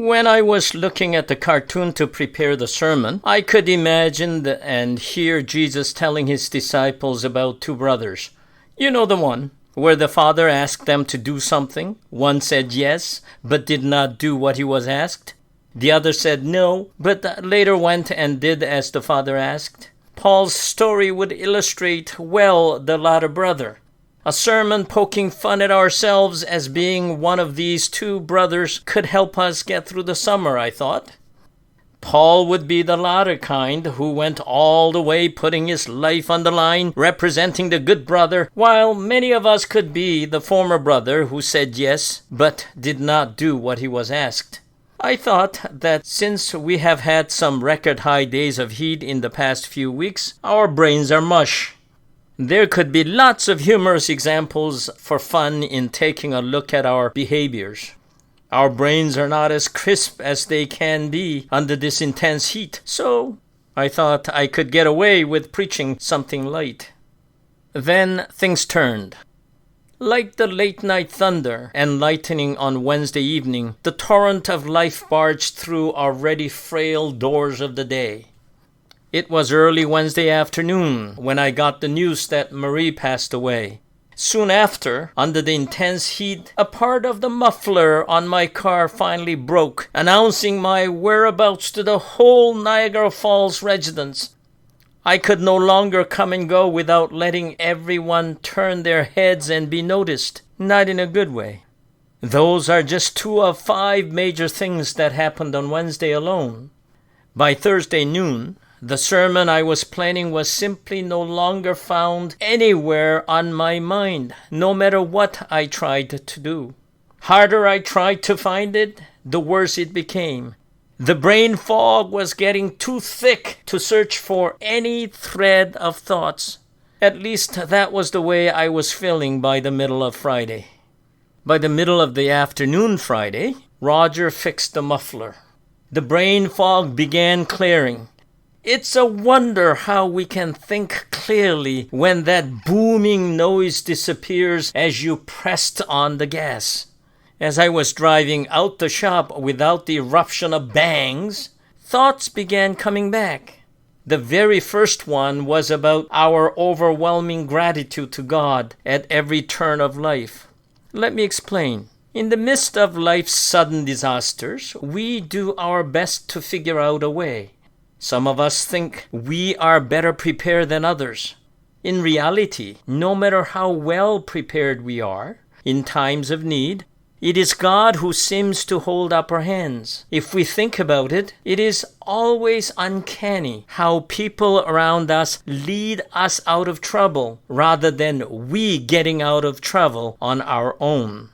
When I was looking at the cartoon to prepare the sermon, I could imagine and hear Jesus telling his disciples about two brothers. You know the one where the father asked them to do something. One said yes, but did not do what he was asked. The other said no, but later went and did as the father asked. Paul's story would illustrate well the latter brother. A sermon poking fun at ourselves as being one of these two brothers could help us get through the summer, I thought. Paul would be the latter kind who went all the way putting his life on the line, representing the good brother, while many of us could be the former brother who said yes, but did not do what he was asked. I thought that since we have had some record-high days of heat in the past few weeks, our brains are mush. There could be lots of humorous examples for fun in taking a look at our behaviors. Our brains are not as crisp as they can be under this intense heat, so I thought I could get away with preaching something light. Then things turned. Like the late-night thunder and lightning on Wednesday evening, the torrent of life barged through already frail doors of the day. It was early Wednesday afternoon when I got the news that Marie passed away. Soon after, under the intense heat, a part of the muffler on my car finally broke, announcing my whereabouts to the whole Niagara Falls residence. I could no longer come and go without letting everyone turn their heads and be noticed, not in a good way. Those are just 2 of 5 major things that happened on Wednesday alone. By Thursday noon, the sermon I was planning was simply no longer found anywhere on my mind, no matter what I tried to do. Harder I tried to find it, the worse it became. The brain fog was getting too thick to search for any thread of thoughts. At least that was the way I was feeling by the middle of Friday. By the middle of the afternoon Friday, Roger fixed the muffler. The brain fog began clearing. It's a wonder how we can think clearly when that booming noise disappears as you pressed on the gas. As I was driving out the shop without the eruption of bangs, thoughts began coming back. The very first one was about our overwhelming gratitude to God at every turn of life. Let me explain. In the midst of life's sudden disasters, we do our best to figure out a way. Some of us think we are better prepared than others. In reality, no matter how well prepared we are, in times of need, it is God who seems to hold upper hands. If we think about it, it is always uncanny how people around us lead us out of trouble rather than we getting out of trouble on our own.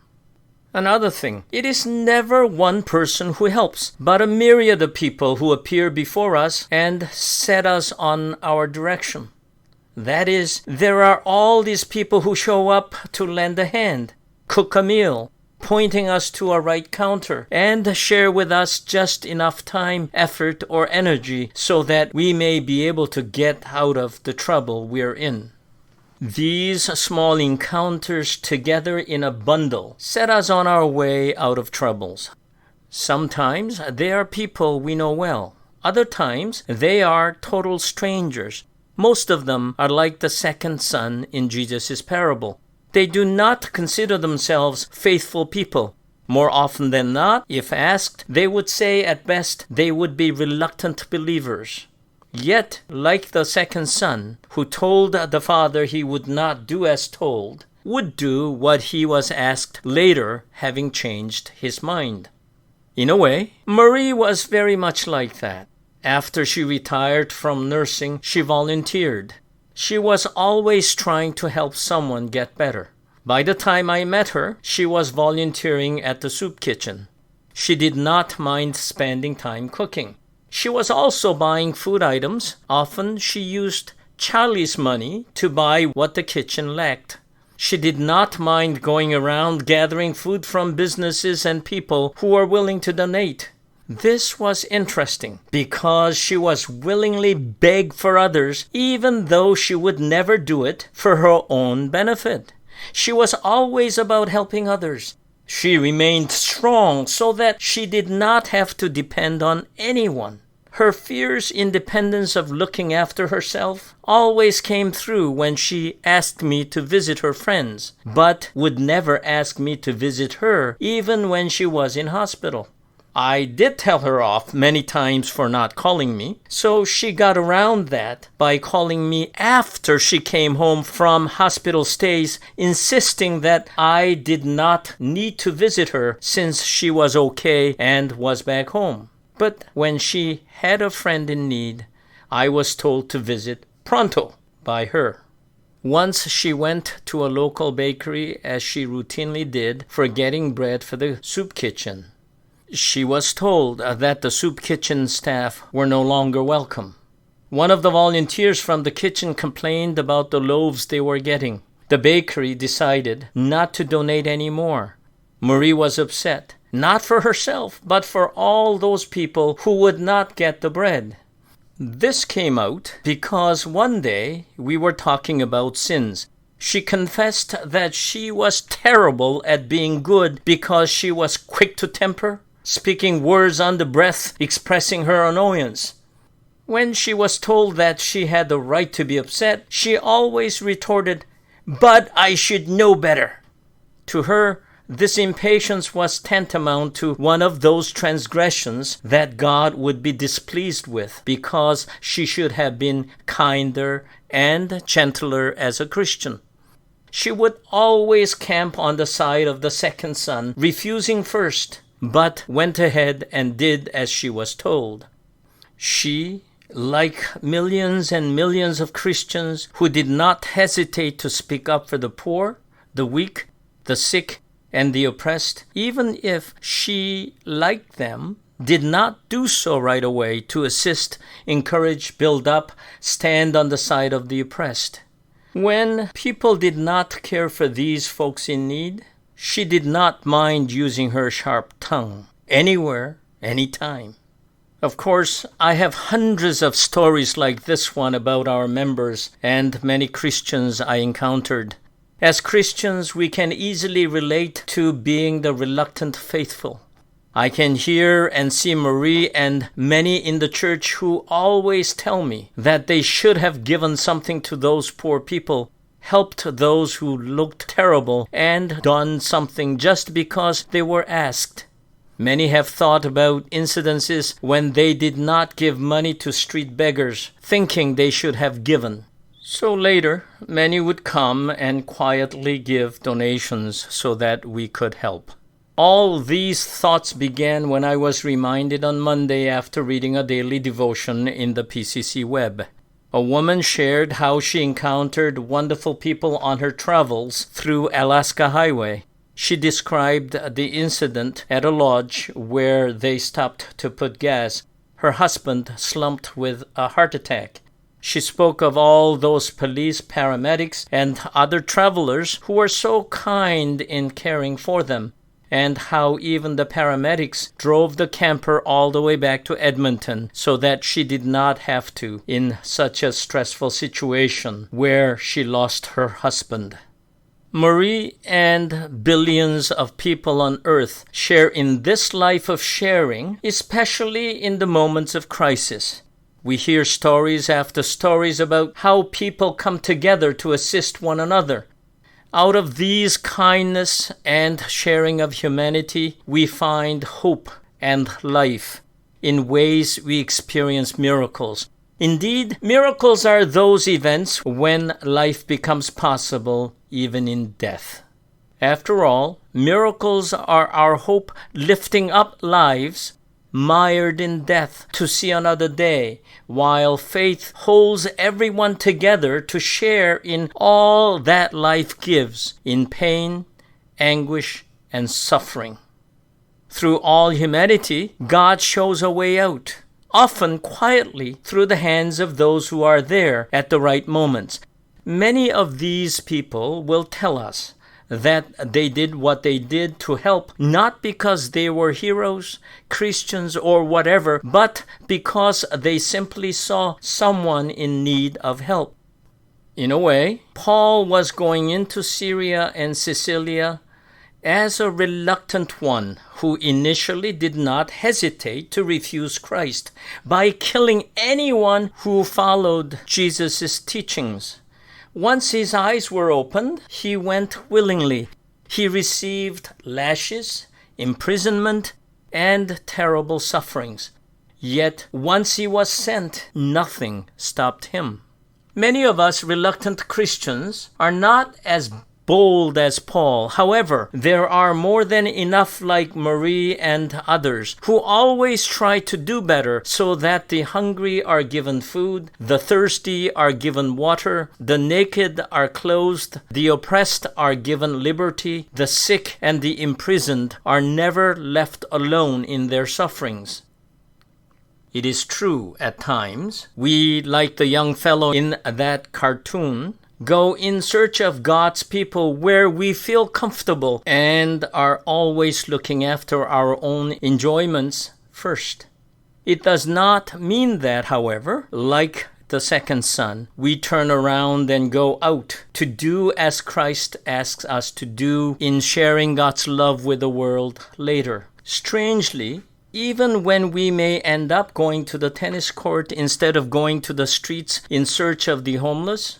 Another thing, it is never one person who helps, but a myriad of people who appear before us and set us on our direction. That is, there are all these people who show up to lend a hand, cook a meal, pointing us to a right counter, and share with us just enough time, effort, or energy so that we may be able to get out of the trouble we're in. These small encounters together in a bundle set us on our way out of troubles. Sometimes they are people we know well. Other times they are total strangers. Most of them are like the second son in Jesus' parable. They do not consider themselves faithful people. More often than not, if asked, they would say at best they would be reluctant believers. Yet, like the second son, who told the father he would not do as told, would do what he was asked later, having changed his mind. In a way, Marie was very much like that. After she retired from nursing, she volunteered. She was always trying to help someone get better. By the time I met her, she was volunteering at the soup kitchen. She did not mind spending time cooking. She was also buying food items. Often she used Charlie's money to buy what the kitchen lacked. She did not mind going around gathering food from businesses and people who were willing to donate. This was interesting because she was willingly beg for others even though she would never do it for her own benefit. She was always about helping others. She remained strong so that she did not have to depend on anyone. Her fierce independence of looking after herself always came through when she asked me to visit her friends, but would never ask me to visit her even when she was in hospital. I did tell her off many times for not calling me, so she got around that by calling me after she came home from hospital stays, insisting that I did not need to visit her since she was okay and was back home. But when she had a friend in need, I was told to visit pronto by her. Once she went to a local bakery, as she routinely did, for getting bread for the soup kitchen. She was told that the soup kitchen staff were no longer welcome. One of the volunteers from the kitchen complained about the loaves they were getting. The bakery decided not to donate any more. Marie was upset, not for herself, but for all those people who would not get the bread. This came out because one day we were talking about sins. She confessed that she was terrible at being good because she was quick to temper, speaking words under breath, expressing her annoyance. When she was told that she had the right to be upset, she always retorted, "But I should know better." To her, this impatience was tantamount to one of those transgressions that God would be displeased with, because she should have been kinder and gentler as a Christian. She would always camp on the side of the second son, refusing first, but went ahead and did as she was told. She, like millions and millions of Christians who did not hesitate to speak up for the poor, the weak, the sick, and the oppressed, even if she, like them, did not do so right away to assist, encourage, build up, stand on the side of the oppressed. When people did not care for these folks in need, she did not mind using her sharp tongue, anywhere, anytime. Of course, I have hundreds of stories like this one about our members and many Christians I encountered. As Christians, we can easily relate to being the reluctant faithful. I can hear and see Marie and many in the church who always tell me that they should have given something to those poor people, helped those who looked terrible, and done something just because they were asked. Many have thought about incidences when they did not give money to street beggars, thinking they should have given. So later, many would come and quietly give donations so that we could help. All these thoughts began when I was reminded on Monday after reading a daily devotion in the PCC web. A woman shared how she encountered wonderful people on her travels through Alaska Highway. She described the incident at a lodge where they stopped to put gas. Her husband slumped with a heart attack. She spoke of all those police, paramedics, and other travelers who were so kind in caring for them, and how even the paramedics drove the camper all the way back to Edmonton so that she did not have to in such a stressful situation where she lost her husband. Marie and billions of people on earth share in this life of sharing, especially in the moments of crisis. We hear stories after stories about how people come together to assist one another. Out of these kindness and sharing of humanity, we find hope and life. In ways we experience miracles. Indeed, miracles are those events when life becomes possible, even in death. After all, miracles are our hope lifting up lives mired in death to see another day, while faith holds everyone together to share in all that life gives, in pain, anguish, and suffering. Through all humanity, God shows a way out, often quietly through the hands of those who are there at the right moments. Many of these people will tell us that they did what they did to help, not because they were heroes, Christians, or whatever, but because they simply saw someone in need of help. In a way, Paul was going into Syria and Sicilia, as a reluctant one who initially did not hesitate to refuse Christ by killing anyone who followed Jesus' teachings. Once his eyes were opened, he went willingly. He received lashes, imprisonment, and terrible sufferings. Yet once he was sent, nothing stopped him. Many of us reluctant Christians are not as bold as Paul. However, there are more than enough like Marie and others who always try to do better so that the hungry are given food, the thirsty are given water, the naked are clothed, the oppressed are given liberty, the sick and the imprisoned are never left alone in their sufferings. It is true at times, we, like the young fellow in that cartoon, go in search of God's people where we feel comfortable and are always looking after our own enjoyments first. It does not mean that, however, like the second son, we turn around and go out to do as Christ asks us to do in sharing God's love with the world later. Strangely, even when we may end up going to the tennis court instead of going to the streets in search of the homeless,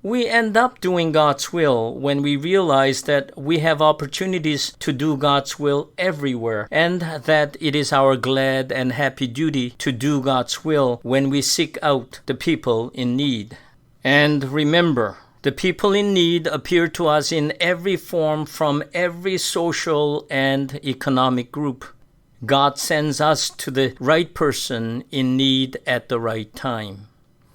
we end up doing God's will when we realize that we have opportunities to do God's will everywhere, and that it is our glad and happy duty to do God's will when we seek out the people in need. And remember, the people in need appear to us in every form from every social and economic group. God sends us to the right person in need at the right time.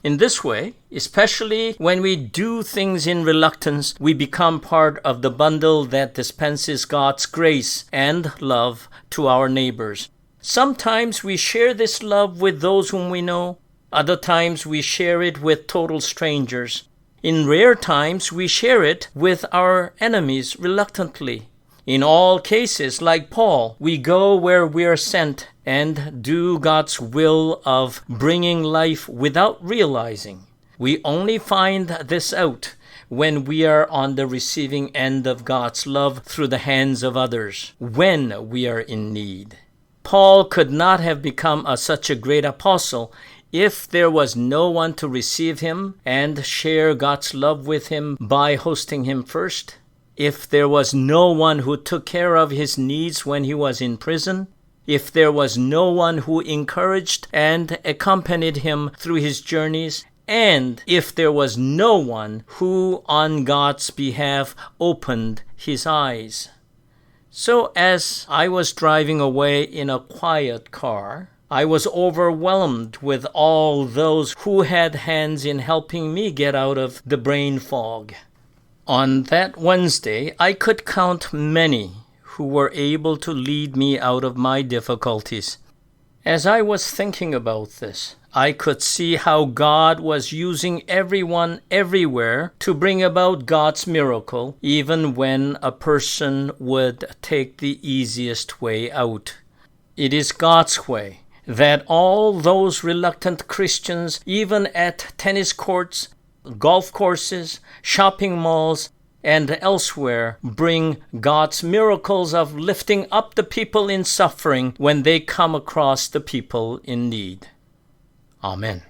In this way, especially when we do things in reluctance, we become part of the bundle that dispenses God's grace and love to our neighbors. Sometimes we share this love with those whom we know. Other times we share it with total strangers. In rare times, we share it with our enemies reluctantly. In all cases, like Paul, we go where we are sent and do God's will of bringing life without realizing. We only find this out when we are on the receiving end of God's love through the hands of others, when we are in need. Paul could not have become such a great apostle if there was no one to receive him and share God's love with him by hosting him first. If there was no one who took care of his needs when he was in prison, if there was no one who encouraged and accompanied him through his journeys, and if there was no one who on God's behalf opened his eyes. So as I was driving away in a quiet car, I was overwhelmed with all those who had hands in helping me get out of the brain fog. On that Wednesday, I could count many who were able to lead me out of my difficulties. As I was thinking about this, I could see how God was using everyone everywhere to bring about God's miracle, even when a person would take the easiest way out. It is God's way that all those reluctant Christians, even at tennis courts, golf courses, shopping malls, and elsewhere, bring God's miracles of lifting up the people in suffering when they come across the people in need. Amen.